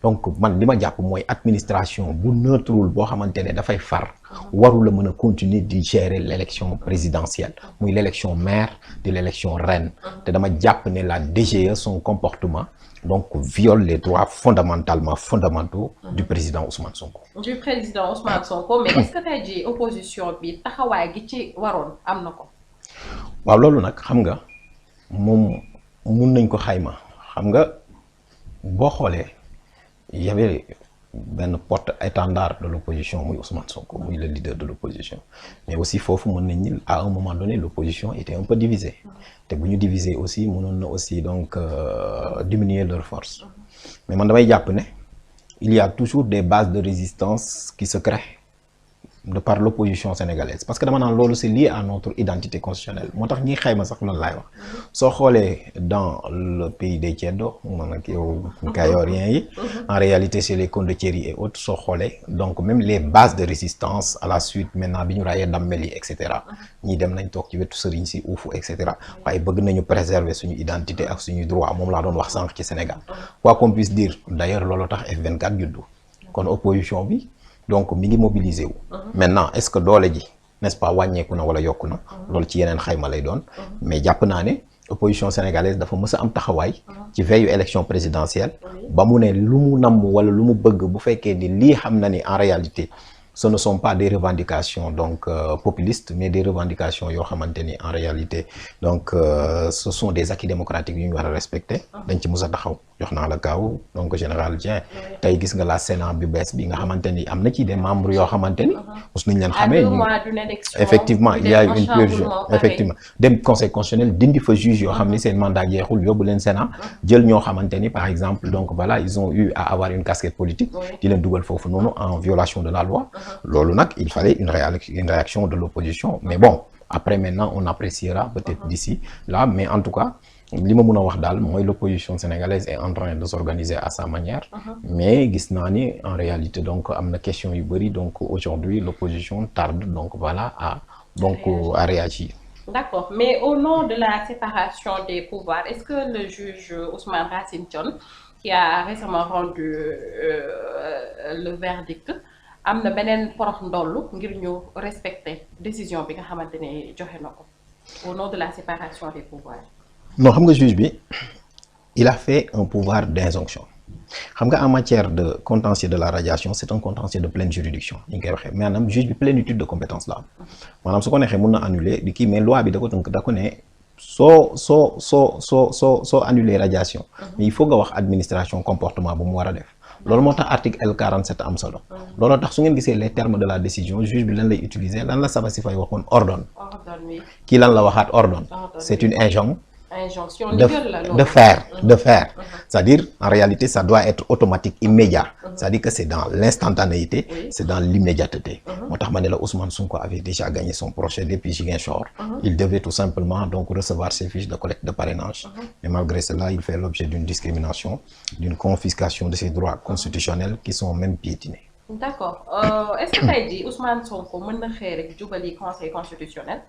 donc man li ma jàpp mooy administration bu neutrul boo xamante ne dafay far waru la mën a continuer di gérer l'élection présidentielle muy l'élection maire de l'élection reine te dama jàpp ne la DGE son comportement donc viole les droits fondamentaux du président Ousmane Sonko. Du président Ousmane Sonko, mais est-ce que tey jii opposition bi taxawaay gi ci waroon am na ko. waaw loolu nag xam nga moom mun nañ ko xayma xam nga boo xoolee y avait benn porte-étendard de l'opposition muy Ousmane Sonko muy le leader de l'opposition mais aussi foofu mën nañ ni à un moment donné l'opposition était un peu divisée te bu ñu diviser aussi mënoon na aussi donc diminuer leur force mais man damay jàpp ne il y a toujours des bases de résistance qui se créent de par l'opposition sénégalaise parce que dama naan loolu c'est lié à notre identité constitutionnelle moo tax ñiy xayma sax loolu laay wax soo xoolee dans le pays des Ceddo man ak yow Kayorien yi en réalité c'est les Condottieri et autres soo xoolee donc même les bases de résistance à la suite maintenant bi ñu rayee Dammel yi et cetera ñii dem nañ toog ci wetu sëriñ si uufu et cetera waaye bëgg nañu préserver suñu identité ak suñu droit moom laa doon wax sànq ci Sénégal quoi qu'on puisse dire d'ailleurs loolu tax F24 juddu kon opposition bi donc mi ngi mobilisé wu. maintenant est-ce que doole ji n'est-ce pas wàññeeku na wala yokku na. loolu ci yeneen xayma lay doon. mais jàpp naa ne opposition sénégalaise dafa mës a am taxawaay. ci veillu élection présidentielle. ba mu ne lu mu namm wala lu mu bëgg bu fekkee ni lii xam na ni en réalité ce ne sont pas des revendications donc populistes mais des revendications yoo xamante ni en réalité donc ce sont des acquis démocratiques yu ñu war a respecter. dañ ci mës a taxaw jox naa la kaaw donc général Dieng tey gis nga la Sénat bi bees bi nga xamante ni am na ci des membres yoo xamante ni mos nañ leen xamee effectivement il y a une purge effectivement dem conseil constitutionnel dindi fa juge yoo xam ni seen mandat jeexul yóbbu leen Sénat jël ñoo xamante ni par exemple donc voilà ils ont eu à avoir une casquette politique di leen dugal foofu noonu en violation de la loi loolu nag il fallait une réaction de l'opposition mais bon après maintenant on appréciera peut-être d'ici là mais en tout cas li ma mën a wax daal mooy l'opposition sénégalaise est en train de s'organiser à sa manière mais gis naa ni en réalité donc am na question yu bëri donc aujourd'hui l'opposition tarde donc voilà à réagir. D'accord, mais au nom de la séparation des pouvoirs, est-ce que le juge Ousmane Racine Thion qui a récemment rendu le verdict am na beneen porox ndollu ngir ñu respecter décision bi nga xamante ne joxe na ko au nom de la séparation des pouvoirs. non xam nga juge bi il a fait un pouvoir d'injonction xam nga en matière de contentieux de la radiation c'est un contentieux de pleine juridiction ñu ngi koy waxee maanaam juge bi plénitude de compétence la am maanaam su ko neexee mun na annuler di kii mais loi bi da ko tënk da ko ne soo annuler radiation mais il faut nga wax administration comportement bu mu war a def loolu moo tax article L47 am solo looloo tax su ngeen gisee les termes de la décision juge bi lan lay utiliser lan la Sabassy Faye waxoon ordonne kii lan la waxaat ordonne c'est une injonction de faire c'est-à-dire en réalité ça doit être automatique immédiat c'est-à-dire que c'est dans l'instantanéité c'est dans l'immédiateté moo tax ma ne la Ousmane Sonko avait déjà gagné son procès depuis Ziguinchor il devait tout simplement donc recevoir ses fiches de collecte de parrainage mais malgré cela il fait l'objet d'une discrimination d'une confiscation de ses droits constitutionnels qui sont même piétinés. D'accord est-ce que tey jii Ousmane Sonko mën na xëy rek jubali conseil constitutionnel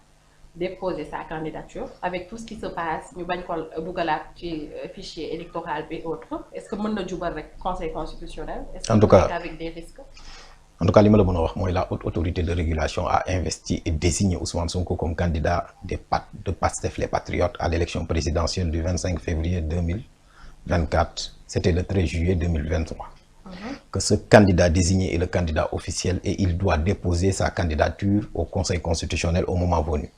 déposer sa candidature avec tout ce qui se passe ñu bañ ko dugalaat ci fichier électoral bi autre est-ce que mën na jubal rek conseil constitutionnel est-ce que en tout cas avec des risques en tout cas li ma la mën a wax mooy la haute autorité de régulation a investi et désigné Ousmane Sonko comme candidat de Pastef les Patriotes à l'élection présidentielle du 25 février 2024 c'était le 13 juillet 2023 que ce candidat désigné est le candidat officiel et il doit déposer sa candidature au conseil constitutionnel au moment venu.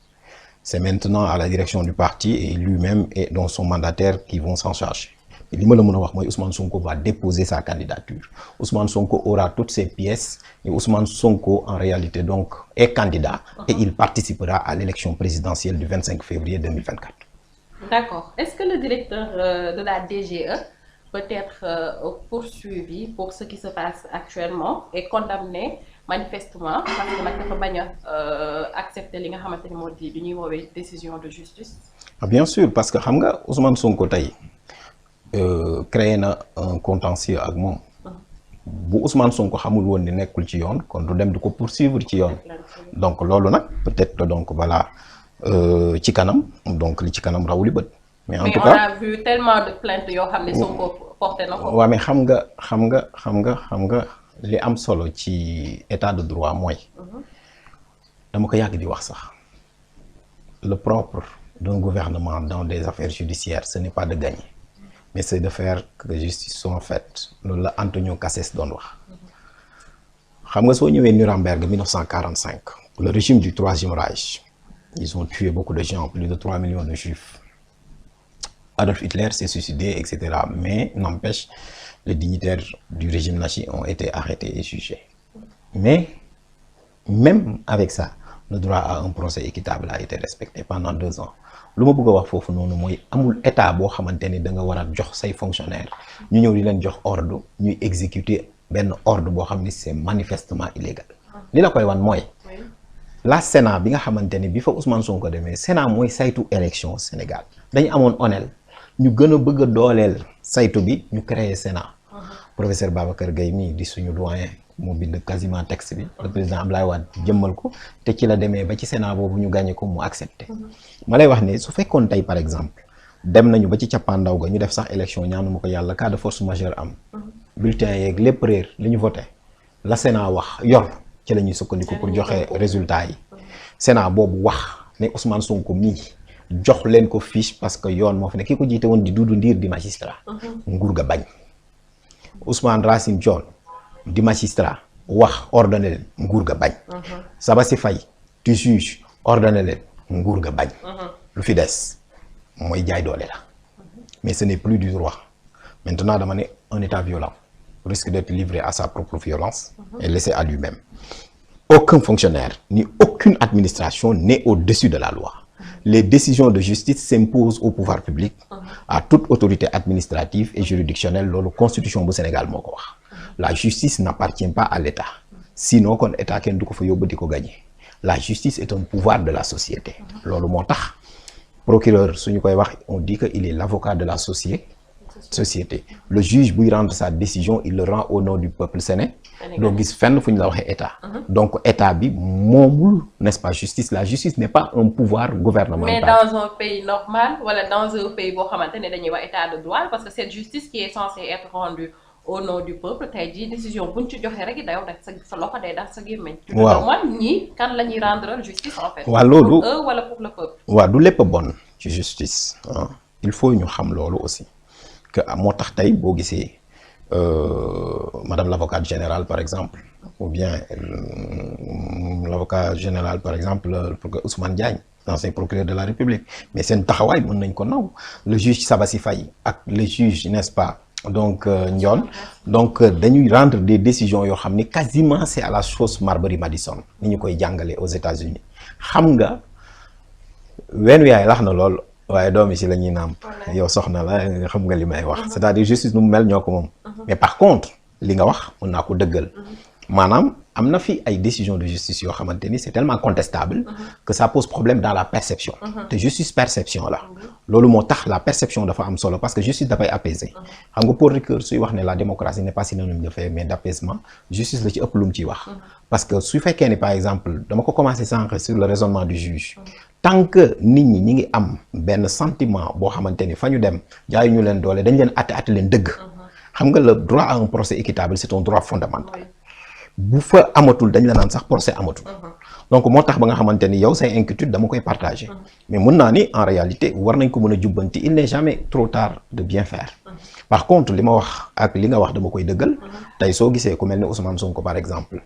C'est maintenant à la direction du parti et lui-même et donc son mandataire qui vont s'en charger. Li ma la mën a wax mooy Ousmane Sonko va déposer sa candidature. Ousmane Sonko aura toutes ses pièces et Ousmane Sonko en réalité donc est candidat et il participera à l'élection présidentielle du 25 février 2024. D'accord. Est-ce que le directeur de la DGE peut être poursuivi pour ce qui se passe actuellement et condamné manifestement parce que nag dafa bañ a accepter li nga xamante ni moo di du ñuy woowee décision de justice. Ah bien sûr parce que xam nga Ousmane Sonko tey créé na un contentieux ak moom bu Ousmane Sonko xamul woon ni nekkul ci yoon kon du dem di ko poursuivre ci yoon donc loolu nag peut-être donc voilà ci kanam donc li ci kanam rawuli bët. Mais en tout cas on a vu tellement de plaintes yoo xam ne Sonko porté na ko. waaw mais xam nga li am solo ci état de droit mooy. dama ko yàgg di wax sax le propre d'un gouvernement dans des affaires judiciaires ce n'est pas de gagner mais c'est de faire que justice soit faite loolu la Antonio Cassés doon wax. xam nga soo ñëwee Nuremberg 1945 le régime du Troisième Reich ils ont tué beaucoup de gens, plus de 3 millions de juifs. Adolf Hitler s'est suicidé, etc. Mais n'empêche, les dignitaires du régime nazi ont été arrêtés et jugés. Mais même avec ça, le droit à un procès équitable a été respecté pendant 2 ans. lu ma bëgg a wax foofu noonu mooy amul état boo xamante ni da nga war a jox say fonctionnaires ñu ñëw di leen jox ordre ñuy exécuter benn ordre boo xam ni c'est manifestement illégal. li la koy wan mooy. la Sénat bi nga xamante ni bi fa Ousmane Sonko demee Sénat mooy saytu élection Sénégal dañu amoon onel ñu gën a bëgg a dooleel saytu bi ñu créer Sénat. Professeur Babacar Gueye mii di suñu doyen moo bind quasiment texte bi le président Abdoulaye Wade jëmmal ko te ci la demee ba ci Sénat boobu ñu gagné ko mu accepté. ma lay wax ne su fekkoon tey par exemple dem nañu ba ci cappaandaw ga ñu def sax élection ñaanuma ko yàlla cas de force majeure am. bulletin yeeg lépp réer li ñu voté la Sénat wax yor. ci la ñuy sukkandiku pour joxe résultat yi Sénat boobu wax ne Ousmane Sonko mii jox leen ko fiche parce que yoon moo fi ne ki ko jiite woon di Doudou Ndir di magistrat nguur ga bañ Ousmane Racine Thion di magistrat wax ordonné leen nguur ga bañ Sabassi Faye di juge ordonné leen nguur ga bañ lu fi des mooy jaay doole la mais ce n'est plus du droit maintenant dama ne un état violent risque d'être livré à sa propre violence et laissé à lui-même. Aucun fonctionnaire ni aucune administration n'est au-dessus de la loi. Les décisions de justice s'imposent au pouvoir public, à toute autorité administrative et juridictionnelle. Loolu constitution bu Sénégal moo ko wax. La justice n'appartient pas à l'État. Sinon kon état kenn du ko fa yóbbu di ko gagner. La justice est un pouvoir de la société. Loolu moo tax procureur suñu koy wax on dit que il est l'avocat de la société. Le juge buy rendre sa décision il le rend au nom du peuple sénégalais. doo gis fenn fu ñu la waxee état. donc état bi moomul n'est-ce pas justice la justice n'est pas un pouvoir gouvernemental. mais dans un pays normal wala dans un pays boo xamante ne dañuy wax état de droit parce que cette justice qui est censée être rendue au nom du peuple tey jii décision buñ ci joxe rek dayow def sa loxo day daf sa gémmiñ. waaw man ñii kan la ñuy rendre justice en fait. waaw loolu pour eux wala pour le peuple. waaw du lépp bon ci justice il faut ñu xam loolu aussi. que moo tax tey boo gisee madame l'avocate générale par exemple ou bien l'avocat général par exemple Ousmane Diagne ancien procureur de la République mais seen taxawaay mën nañ ko naw le juge Sabassi Faye ak le juge n'est-ce pas donc Ndione donc dañuy rendre des décisions yoo xam ni quasiment c'est à la sauce Marbury Madison ni ñu koy jàngale aux États-Unis xam nga wenn yaay lax na lool waaye doom yi si la ñuy nàmp yow soxna la xam nga li may wax c'est-à-dire justice nu mu mel ñoo ko moom mais par contre li nga wax mën naa ko dëggal maanaam am na fi ay décisions de justice yoo xamante ni c'est tellement contestable que ça pose problème dans la perception te justice perception la loolu moo tax la perception dafa am solo parce que justice dafay apaiser xam nga Paul Ricoeur suy wax ne la démocratie n'est pas synonyme de fait mais d'apaisement justice la ci ëpp lu mu ciy wax parce que su fekkee ne par exemple dama ko commencer sànq sur le raisonnement du juge tant que nit ñi ñi ngi am benn sentiment boo xamante ni fa ñu dem jaayu ñu leen doole dañ leen atte leen dëgg xam nga le droit à un procès équitable c'est un droit fondamental bu fa amatul dañ la naan sax procès amatul donc moo tax ba nga xamante ni yow say inquiétude dama koy partager mais mën naa ni en réalité war nañ ko mën a jubbanti il n'est jamais trop tard de bien faire par contre li ma wax ak li nga wax dama koy dëggal tey soo gisee ku mel ni Ousmane Sonko par exemple